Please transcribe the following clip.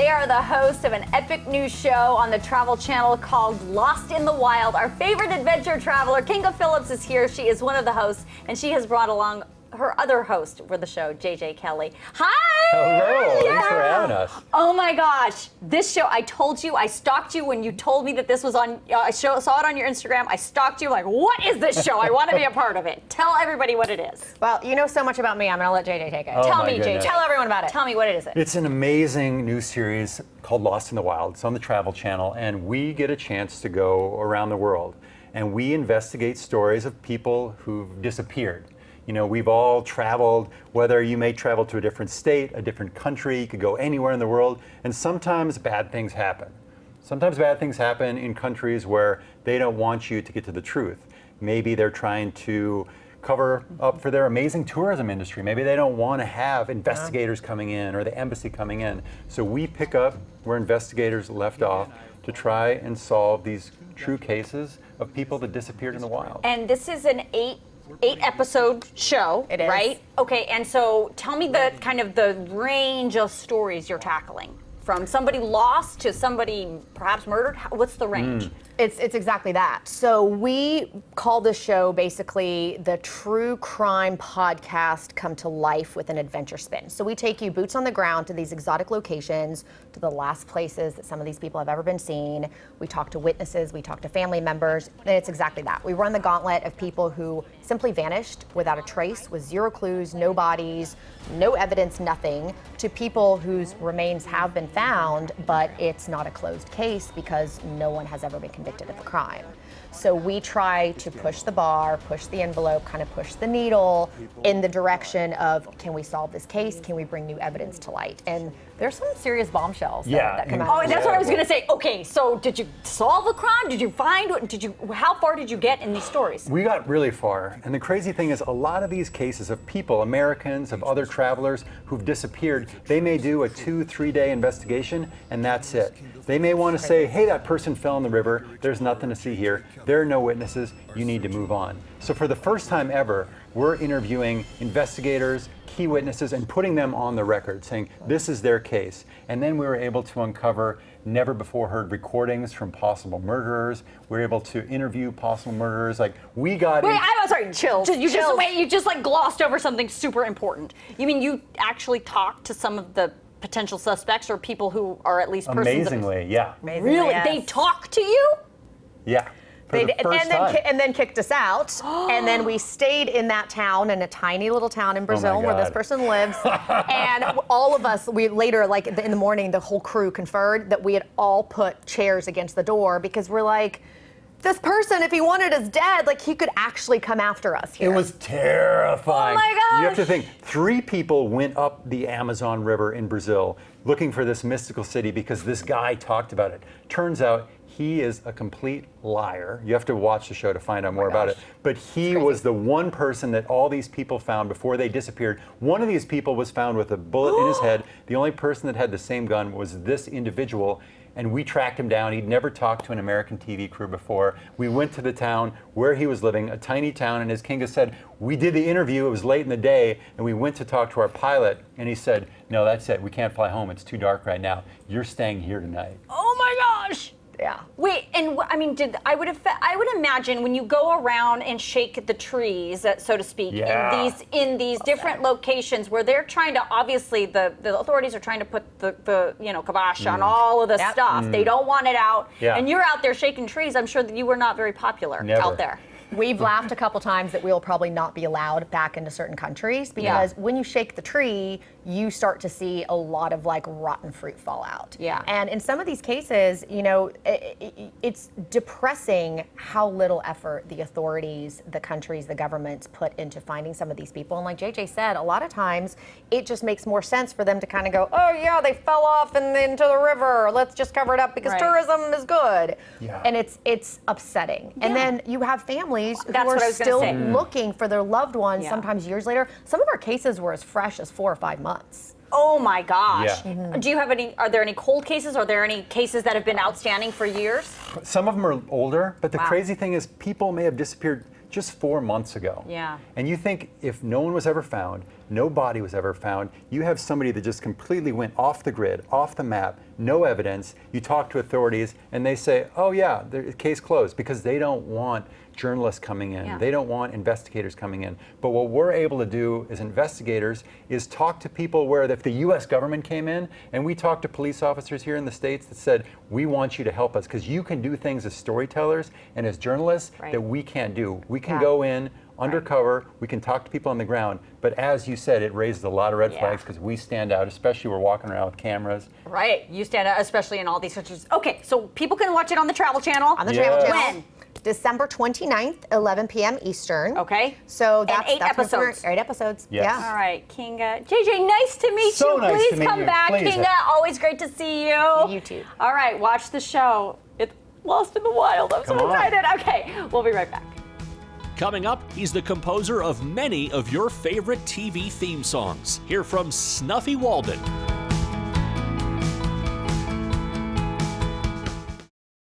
They are the hosts of an epic new show on the Travel Channel called Lost in the Wild. Our favorite adventure traveler, Kinga Phillips, is here. She is one of the hosts, and she has brought along her other host for the show, JJ Kelly. Hi! Hello, thanks for having us. Oh my gosh, this show, I told you, I stalked you when you told me that this was on, saw it on your Instagram. I stalked you like, what is this show? I want to be a part of it. Tell everybody what it is. Well, you know so much about me, I'm going to let JJ take it. Oh, Tell me, goodness. JJ. Tell everyone about it. Tell me what it is. It's an amazing new series called Lost in the Wild. It's on the Travel Channel, and we get a chance to go around the world, and we investigate stories of people who've disappeared. You know, we've all traveled, whether you may travel to a different state, a different country, you could go anywhere in the world, and sometimes bad things happen. Sometimes bad things happen in countries where they don't want you to get to the truth. Maybe they're trying to cover up for their amazing tourism industry. Maybe they don't want to have investigators coming in or the embassy coming in. So we pick up where investigators left off to try and solve these true cases of people that disappeared in the wild. And this is an eight episode show, It is. right? Okay, and so tell me the kind of the range of stories you're tackling. From somebody lost to somebody perhaps murdered? What's the range? It's exactly that. So we call this show basically the true crime podcast come to life with an adventure spin. So we take you boots on the ground to these exotic locations, to the last places that some of these people have ever been seen. We talk to witnesses, we talk to family members, and it's exactly that. We run the gauntlet of people who simply vanished without a trace, with zero clues, no bodies, no evidence, nothing, to people whose remains have been found, but it's not a closed case because no one has ever been convicted of the crime. So we try to push the bar, push the envelope, kind of push the needle in the direction of, can we solve this case? Can we bring new evidence to light? And there's some serious bombshells that come out. Oh, that's what I was going to say. Okay, so did you solve a crime? Did you find? How far did you get in these stories? We got really far, and the crazy thing is a lot of these cases of people, Americans, of other travelers who've disappeared, they may do a 2-3 day investigation and that's it. They may want to say, hey, that person fell in the river, there's nothing to see here, there are no witnesses, you need to move on. So for the first time ever, we're interviewing investigators, key witnesses, and putting them on the record, saying this is their case. And then we were able to uncover never before heard recordings from possible murderers. We were able to interview possible murderers. Like, we got... Wait, I'm sorry, chills. You just like glossed over something super important. You mean you actually talked to some of the potential suspects or people who are at least persons Amazingly, yeah. Amazingly, Really? yes. They talk to you? Yeah. For the first time. And then kicked us out. And then we stayed in that town, in a tiny little town in Brazil where this God. person lives. And all of us, we later, like in the morning, the whole crew conferred that we had all put chairs against the door because we're like, this person, if he wanted us dead, like he could actually come after us here. It was terrifying. Oh my gosh. You have to think, 3 people went up the Amazon River in Brazil looking for this mystical city because this guy talked about it. Turns out he is a complete liar. You have to watch the show to find out more about it. But he was the one person that all these people found before they disappeared. One of these people was found with a bullet in his head. The only person that had the same gun was this individual. And we tracked him down. He'd never talked to an American TV crew before. We went to the town where he was living, a tiny town, and as Kinga said, we did the interview, it was late in the day, and we went to talk to our pilot, and he said, no, that's it, we can't fly home, it's too dark right now. You're staying here tonight. Oh my gosh! Yeah. Wait, and I mean, I would imagine when you go around and shake the trees, so to speak, in these different locations where they're trying to, obviously the authorities are trying to put the kibosh on all of the stuff. They don't want it out, and you're out there shaking trees. I'm sure that you were not very popular out there. We've laughed a couple times that we'll probably not be allowed back into certain countries because when you shake the tree, you start to see a lot of like rotten fruit fall out. Yeah. And in some of these cases, you know, it's depressing how little effort the authorities, the countries, the governments put into finding some of these people. And like JJ said, a lot of times it just makes more sense for them to kind of go, oh yeah, they fell off into the river. Let's just cover it up because tourism is good. Yeah. And it's upsetting. And then you have families who are still looking for their loved ones sometimes years later. Some of our cases were as fresh as 4 or 5 months. Oh my gosh. Yeah. Do you have are there any cold cases? Are there any cases that have been outstanding for years? Some of them are older, but the crazy thing is people may have disappeared just 4 months ago. Yeah. And you think if no one was ever found, no body was ever found. You have somebody that just completely went off the grid, off the map, no evidence. You talk to authorities and they say, oh yeah, the case closed, because they don't want journalists coming in. Yeah. They don't want investigators coming in. But what we're able to do as investigators is talk to people where if the US government came in and we talked to police officers here in the States that said, we want you to help us because you can do things as storytellers and as journalists Right. that we can't do. We can Yeah. go in undercover, we can talk to people on the ground, but as you said, it raised a lot of red Yeah. flags because we stand out, especially we're walking around with cameras. Right. You stand out, especially in all these situations. Okay, so people can watch it on the Travel Channel. On the Travel Yes. Channel. When? December 29th, 11 p.m. Eastern. Okay. So And that's 8 that's when we're- episodes. 8 episodes. Yes. Yeah. All right, Kinga. JJ, nice to meet So you. nice Please to meet come you. back, Please. Kinga. Always great to see you. You too. All right, watch the show. It's Lost in the Wild. I'm Come so on. excited. Okay, we'll be right back. Coming up, he's the composer of many of your favorite TV theme songs. Hear from Snuffy Walden.